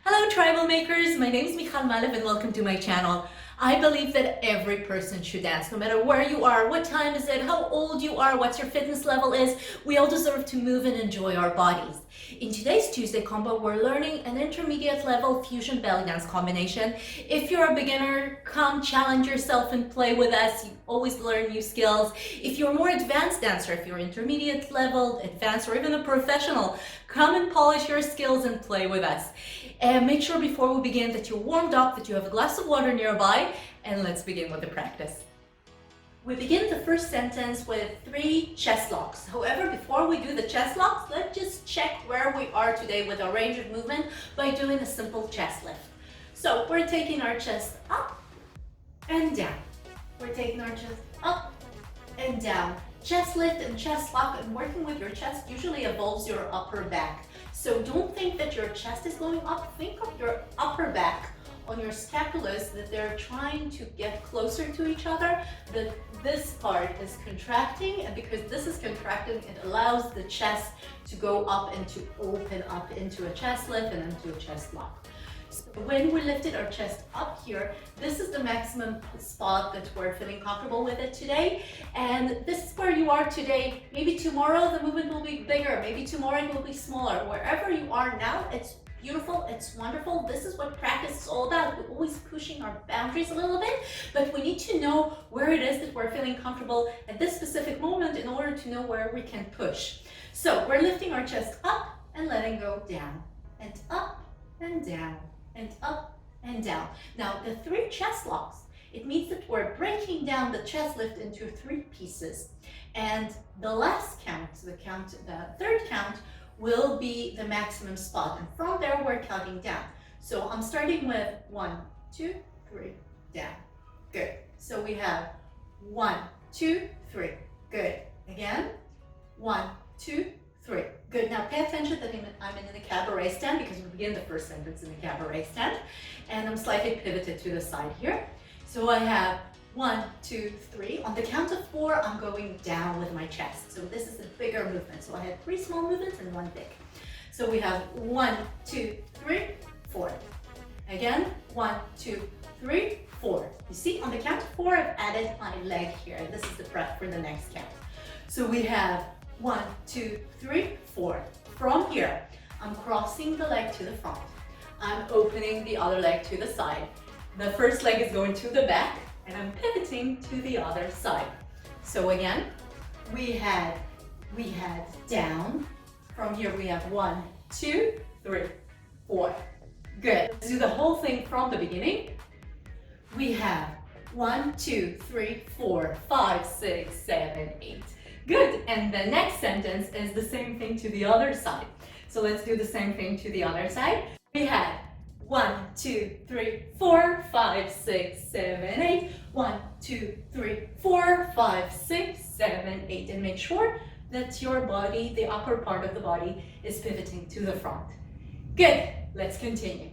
Hello Tribalmakers, my name is Michalle Malev and welcome to my channel. I believe that every person should dance, no matter where you are, what time is it, how old you are, what your fitness level is. We all deserve to move and enjoy our bodies. In today's Tuesday combo, we're learning an intermediate level fusion belly dance combination. If you're a beginner, come challenge yourself and play with us. You always learn new skills. If you're a more advanced dancer, if you're intermediate level, advanced, or even a professional, come and polish your skills and play with us. And make sure before we begin that you're warmed up, that you have a glass of water nearby, and let's begin with the practice. We begin the first sentence with 3 chest locks. However, before we do the chest locks, let's just check where we are today with our range of movement by doing a simple chest lift. So we're taking our chest up and down. We're taking our chest up and down. Chest lift and chest lock, and working with your chest usually involves your upper back. So don't think that your chest is going up. Think of your upper back on your scapulas, that they're trying to get closer to each other, that this part is contracting, and because this is contracting, it allows the chest to go up and to open up into a chest lift and into a chest lock. So when we lifted our chest up here, this is the maximum spot that we're feeling comfortable with it today. And this is where you are today. Maybe tomorrow the movement will be bigger. Maybe tomorrow it will be smaller. Wherever you are now, it's beautiful, it's wonderful. This is what practice is all about. We're always pushing our boundaries a little bit, but we need to know where it is that we're feeling comfortable at this specific moment in order to know where we can push. So we're lifting our chest up and letting go down, and up and down, and up and down. Now the 3 chest locks, it means that we're breaking down the chest lift into 3 pieces, and the last count, the third count, will be the maximum spot, and from there we're counting down. So I'm starting with 1, 2, 3, down. Good. So we have 1, 2, 3. Good. Again. 1, 2, 3. Good. Now pay attention that I'm in a cabaret stand, because we begin the first sentence in the cabaret stand, and I'm slightly pivoted to the side here. So I have 1, 2, 3. On the count of 4, I'm going down with my chest. So this is a bigger movement. So I had 3 small movements and 1 big. So we have 1, 2, 3, 4. Again, 1, 2, 3, 4. You see, on the count of 4, I've added my leg here. This is the prep for the next count. So we have 1, 2, 3, 4. From here, I'm crossing the leg to the front. I'm opening the other leg to the side. The first leg is going to the back, and I'm pivoting to the other side. So again, we had down. From here we have 1, 2, 3, 4. Good. Let's do the whole thing from the beginning. We have 1, 2, 3, 4, 5, 6, 7, 8. Good. And the next sentence is the same thing to the other side. So let's do the same thing to the other side. We had 1, 2, 3, 4, 5, 6, 7, 8. 1, 2, 3, 4, 5, 6, 7, 8. And make sure that your body, the upper part of the body, is pivoting to the front. Good. Let's continue.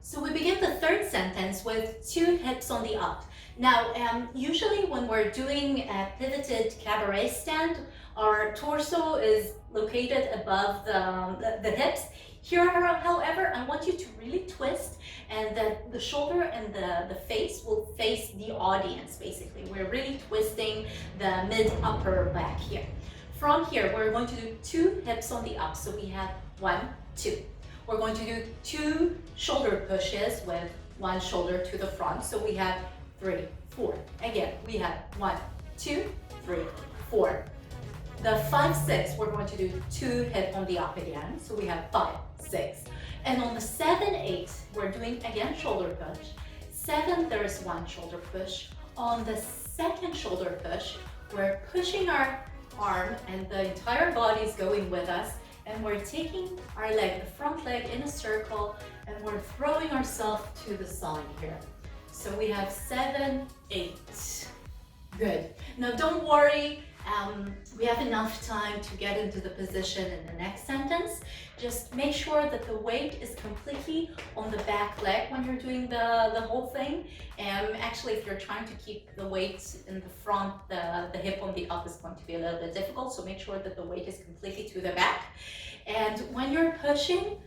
So we begin the third sentence with 2 hips on the up. Now, usually when we're doing a pivoted cabaret stand, our torso is located above the hips. Here, however, I want you to really twist, and the shoulder and the face will face the audience, basically. We're really twisting the mid-upper back here. From here, we're going to do 2 hips on the up. So we have 1, 2. We're going to do 2 shoulder pushes with 1 shoulder to the front. So we have 3, 4. Again, we have 1, 2, 3, 4. The 5, 6, we're going to do 2 hip on the up again. So we have 5, 6. And on the 7, 8, we're doing again shoulder push. 7, there is 1 shoulder push. On the second shoulder push, we're pushing our arm and the entire body is going with us. And we're taking our leg, the front leg, in a circle, and we're throwing ourselves to the side here. So we have 7, 8. Good. Now don't worry, we have enough time to get into the position in the next sentence. Just make sure that the weight is completely on the back leg when you're doing the whole thing. Actually, if you're trying to keep the weight in the front, the hip on the up is going to be a little bit difficult. So make sure that the weight is completely to the back. And when you're pushing,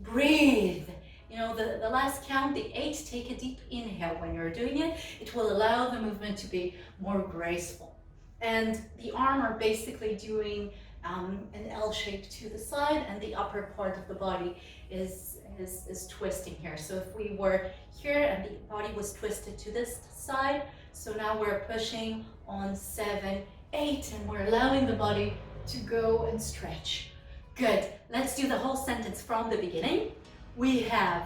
breathe. the last count, the 8, take a deep inhale when you're doing it. It will allow the movement to be more graceful. And the arm are basically doing an L shape to the side, and the upper part of the body is twisting here. So if we were here and the body was twisted to this side, so now we're pushing on 7, 8, and we're allowing the body to go and stretch. Good. Let's do the whole sentence from the beginning. We have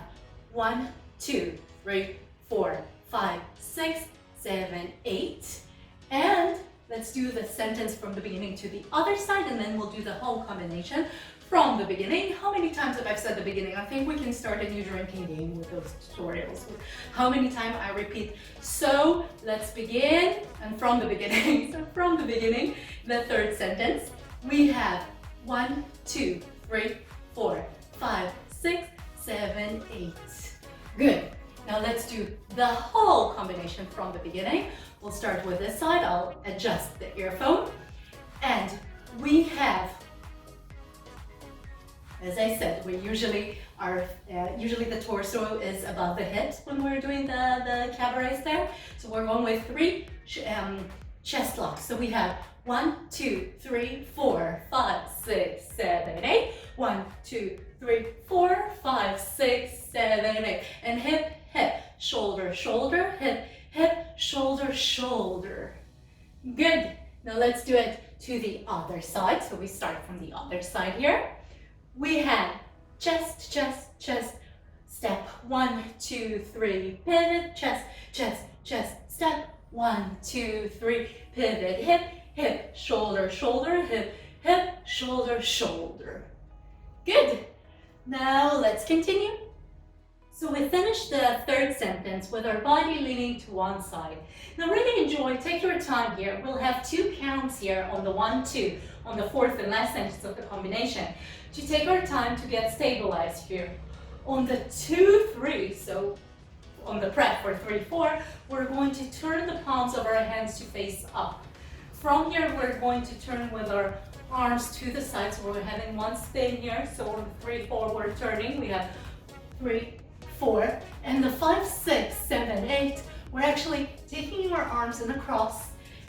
1, 2, 3, 4, 5, 6, 7, 8. And let's do the sentence from the beginning to the other side, and then we'll do the whole combination from the beginning. How many times have I said the beginning? I think we can start a new drinking game with those tutorials. How many times I repeat. So let's begin, and from the beginning. So from the beginning, the third sentence, we have 1, 2, 3, 4, 5, 6, 7, 8. Good. Now let's do the whole combination from the beginning. We'll start with this side. I'll adjust the earphone. And we have, as I said, we usually the torso is above the hip when we're doing the cabarets there. So we're going with 3 chest locks. So we have 1, 2, 3, 4, 5, 6, 7, 8. 1, 2, 3, 4, 5, 6, 7, 8. And hip, hip, shoulder, shoulder, hip, hip, shoulder, shoulder. Good. Now let's do it to the other side. So we start from the other side here. We have chest, chest, chest, step. 1, 2, 3, pivot, chest, chest, chest, step. 1, 2, 3, pivot, hip, hip, shoulder, shoulder, hip, hip, shoulder, shoulder. Good. Now let's continue. So we finished the third sentence with our body leaning to one side. Now really enjoy, take your time here. We'll have 2 counts here on the 1, 2, on the fourth and last sentence of the combination, to take our time to get stabilized here. On the 2, 3, so on the prep for 3, 4, we're going to turn the palms of our hands to face up. From here, we're going to turn with our arms to the side, so we're having one spin here. So on 3, 4, we're turning. We have 3, 4, and the 5, 6, 7, 8, we're actually taking our arms in a cross,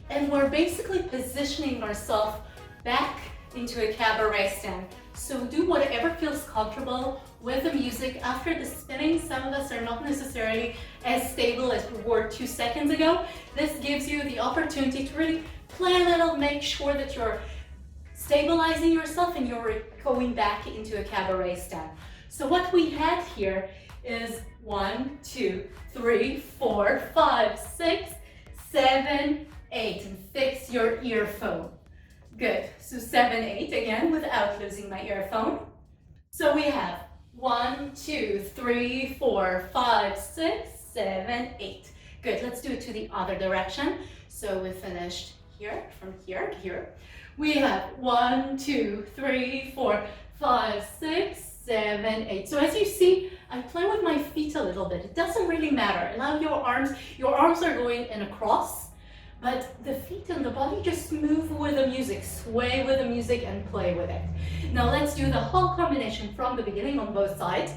and we're basically positioning ourselves back into a cabaret stand. So do whatever feels comfortable with the music. After the spinning, some of us are not necessarily as stable as we were 2 seconds ago. This gives you the opportunity to really play a little, make sure that you're stabilizing yourself and you're going back into a cabaret stand. So what we had here is 1, 2, 3, 4, 5, 6, 7, 8, and fix your earphone. Good. So 7, 8 again without losing my earphone. So we have 1, 2, 3, 4, 5, 6, 7, 8. Good. Let's do it to the other direction. So we finished here, from here to here. We have 1, 2, 3, 4, 5, 6, 7, 8. So as you see, I play with my feet a little bit. It doesn't really matter. Allow your arms are going in a cross, but the feet and the body just move with the music, sway with the music and play with it. Now let's do the whole combination from the beginning on both sides.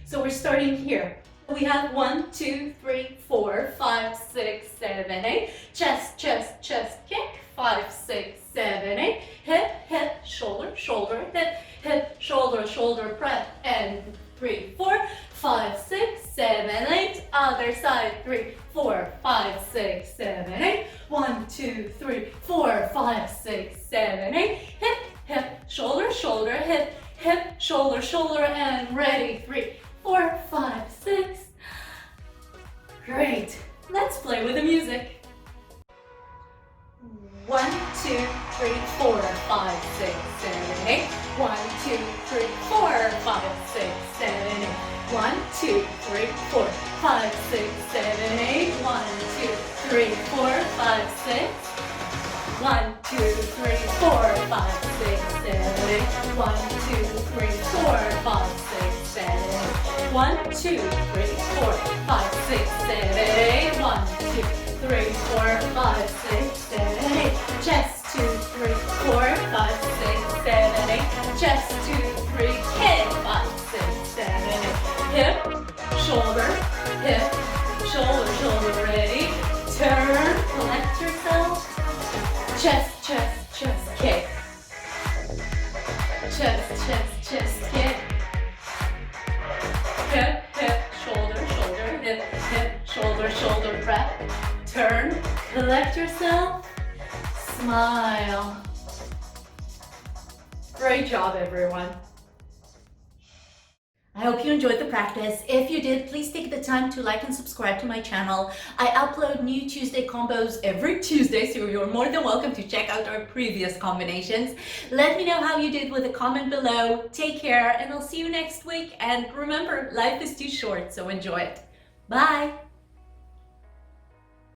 So we're starting here. We have 1, 2, 3, 4, 5, 6, 7, 8. Chest, chest, chest, kick. 5, 6, 7, 8. Hip, hip, shoulder, shoulder, hip, hip, shoulder, shoulder, press, and 3, 4, 5, 6, 7, 8. Other side. 3, 4, 5, 6, 7, 8. 1, 2, 3, 4, 5, 6, 7, 8. Hip, hip, shoulder, shoulder, hip, hip, shoulder, shoulder, and ready. 3, 4, 5, 6. Great. Let's play with the music. 1, 2, 3, 4, 5, 6, 7, 8. 1, 2, 3, 4, 5, 6, 7, 8. 1, 2, 3, 4, 5, 6, 7, 8. 1, 2, 3, 4, 5, 6. 1, 2, 3, 4, 5, 6, 7, 8. 1, 2, 3, 4, 5, 6, 7, 8. 1, 2, 3, 4, 5, 6, 7, 8. 1, 2, 3, 4, 5, 6, 7, 8. Chest, 2, 3, 4, 5, 6, 7, 8. Chest, 2, 3, kick. 5, 6, 7, 8. Hip, shoulder, chest, chest, chest, kick. Hip, hip, shoulder, shoulder, hip, hip, shoulder, shoulder, prep. Turn, collect yourself, smile. Great job, everyone. I hope you enjoyed the practice. If you did, please take the time to like and subscribe to my channel. I upload new Tuesday combos every Tuesday, so you're more than welcome to check out our previous combinations. Let me know how you did with a comment below. Take care, and I'll see you next week. And remember, life is too short, so enjoy it. Bye.